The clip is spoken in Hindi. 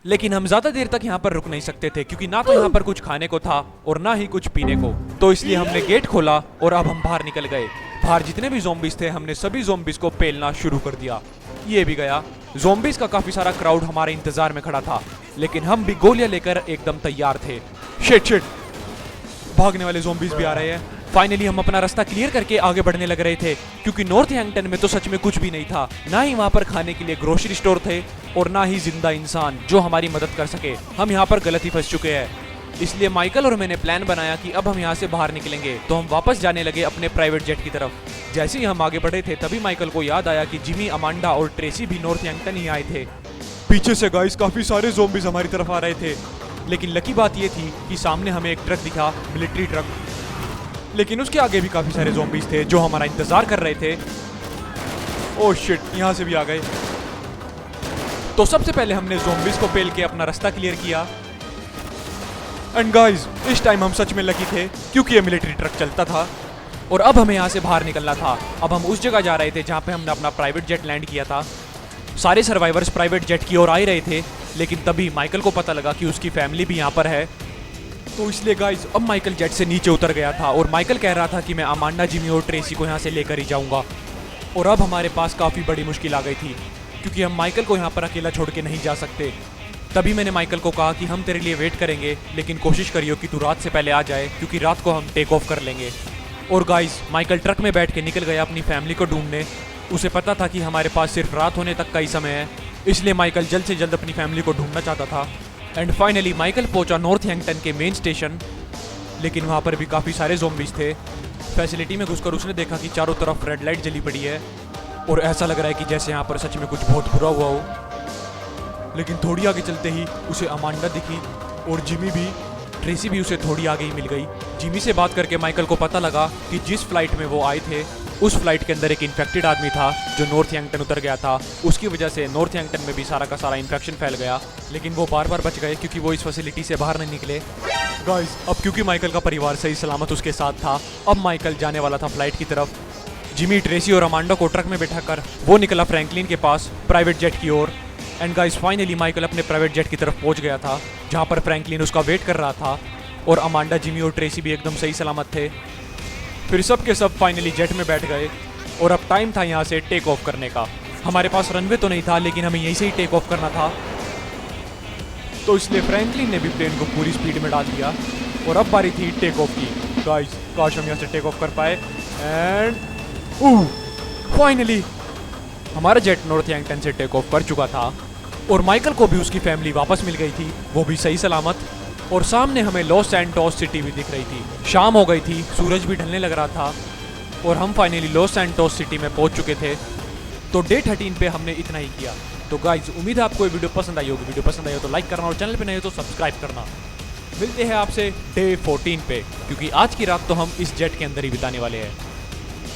लेकिन हम ज्यादा देर तक यहाँ पर रुक नहीं सकते थे क्योंकि ना तो यहाँ पर कुछ खाने को था और ना ही कुछ पीने को। तो इसलिए हमने गेट खोला और अब हम बाहर निकल गए। बाहर जितने भी ज़ॉम्बीज थे हमने सभी ज़ॉम्बीज को पेलना शुरू कर दिया। ये भी गया। ज़ॉम्बीज का काफी सारा क्राउड हमारे इंतजार में खड़ा था, लेकिन हम भी गोलियां लेकर एकदम तैयार थे। शिट शिट, भागने वाले ज़ॉम्बीज भी आ रहे हैं। फाइनली हम अपना रास्ता क्लियर करके आगे बढ़ने लग रहे थे क्योंकि नॉर्थ हैंगटन में तो सच में कुछ भी नहीं था। ना ही वहाँ पर खाने के लिए ग्रोसरी स्टोर थे और ना ही जिंदा इंसान जो हमारी मदद कर सके। हम यहाँ पर गलत ही फंस चुके हैं। इसलिए माइकल और मैंने प्लान बनाया कि अब हम यहाँ से बाहर निकलेंगे। तो हम वापस जाने लगे अपने प्राइवेट जेट की तरफ। जैसे ही हम आगे बढ़े थे तभी माइकल को याद आया कि जिमी, अमांडा और ट्रेसी भी नॉर्थ हैंगटन ही आए थे। पीछे से गाइस काफी सारे ज़ॉम्बीज हमारी तरफ आ रहे थे, लेकिन लकी बात ये थी कि सामने हमें एक ट्रक दिखा, मिलिट्री ट्रक। लेकिन उसके आगे भी काफी सारे ज़ॉम्बीज थे जो हमारा इंतजार कर रहे थे। ओह शिट, यहाँ से भी आ गए। तो सबसे पहले हमने ज़ॉम्बीज को पेल के अपना रास्ता क्लियर किया। एंड गाइस, इस टाइम हम सच में लकी थे क्योंकि ये मिलिट्री ट्रक चलता था और अब हमें यहाँ से बाहर निकलना था। अब हम उस जगह जा रहे थे जहाँ पे हमने अपना प्राइवेट जेट लैंड किया था। सारे सर्वाइवर्स प्राइवेट जेट की ओर आ ही रहे थे, लेकिन तभी माइकल को पता लगा कि उसकी फैमिली भी यहाँ पर है। तो इसलिए गाइस अब माइकल जेट से नीचे उतर गया था और माइकल कह रहा था कि मैं अमांडा, जिमी और ट्रेसी को यहाँ से लेकर ही जाऊँगा। और अब हमारे पास काफ़ी बड़ी मुश्किल आ गई थी क्योंकि हम माइकल को यहाँ पर अकेला छोड़ के नहीं जा सकते। तभी मैंने माइकल को कहा कि हम तेरे लिए वेट करेंगे, लेकिन कोशिश करियो कि तू रात से पहले आ जाए क्योंकि रात को हम टेक ऑफ कर लेंगे। और गाइस, माइकल ट्रक में बैठ के निकल गया अपनी फैमिली को ढूंढने। उसे पता था कि हमारे पास सिर्फ रात होने तक का ही समय है, इसलिए माइकल जल्द से जल्द अपनी फैमिली को ढूंढना चाहता था। एंड फाइनली माइकल पहुंचा नॉर्थ हैंगटन के मेन स्टेशन, लेकिन वहाँ पर भी काफ़ी सारे ज़ॉम्बीज थे। फैसिलिटी में घुसकर उसने देखा कि चारों तरफ रेड लाइट जली पड़ी है और ऐसा लग रहा है कि जैसे यहाँ पर सच में कुछ बहुत बुरा हुआ हो। लेकिन थोड़ी आगे चलते ही उसे अमांडा दिखी और जिमी भी। ट्रेसी भी उसे थोड़ी आगे ही मिल गई। जिमी से बात करके माइकल को पता लगा कि जिस फ्लाइट में वो आए थे उस फ्लाइट के अंदर एक इन्फेक्टेड आदमी था जो नॉर्थ हैंगटन उतर गया था। उसकी वजह से नॉर्थ हैंगटन में भी सारा का सारा इन्फेक्शन फैल गया, लेकिन वो बार बार बच गए क्योंकि वो इस फैसिलिटी से बाहर नहीं निकले। गाइस, अब क्योंकि माइकल का परिवार सही सलामत उसके साथ था, अब माइकल जाने वाला था फ्लाइट की तरफ। जिमी, ट्रेसी और अमांडा को ट्रक में बैठाकर वो निकला फ्रैंकलिन के पास प्राइवेट जेट की ओर। एंड गाइस, फाइनली माइकल अपने प्राइवेट जेट की तरफ पहुंच गया था जहां पर फ्रैंकलिन उसका वेट कर रहा था और अमांडा, जिमी और ट्रेसी भी एकदम सही सलामत थे। फिर सब के सब फाइनली जेट में बैठ गए और अब टाइम था यहाँ से टेक ऑफ करने का। हमारे पास रनवे तो नहीं था, लेकिन हमें यहीं से ही टेक ऑफ करना था। तो इसलिए फ्रैंकलिन ने भी प्लेन को पूरी स्पीड में डाल दिया और अब बारी थी टेक ऑफ की। गाइस, काश हम यहाँ से टेक ऑफ कर पाए। एंड फाइनली हमारा जेट नॉर्थ हैंगटन से टेक ऑफ कर चुका था और माइकल को भी उसकी फैमिली वापस मिल गई थी, वो भी सही सलामत। और सामने हमें लॉस सैंटोस सिटी भी दिख रही थी। शाम हो गई थी, सूरज भी ढलने लग रहा था और हम फाइनली लॉस सैंटोस सिटी में पहुंच चुके थे। तो डे 13 पे हमने इतना ही किया। तो गाइज, उम्मीद है आपको ये वीडियो पसंद आई होगी। वीडियो पसंद आई हो तो लाइक करना और चैनल पे नए हो तो सब्सक्राइब करना। मिलते हैं आपसे डे 14 पे, क्योंकि आज की रात तो हम इस जेट के अंदर ही बिताने वाले हैं।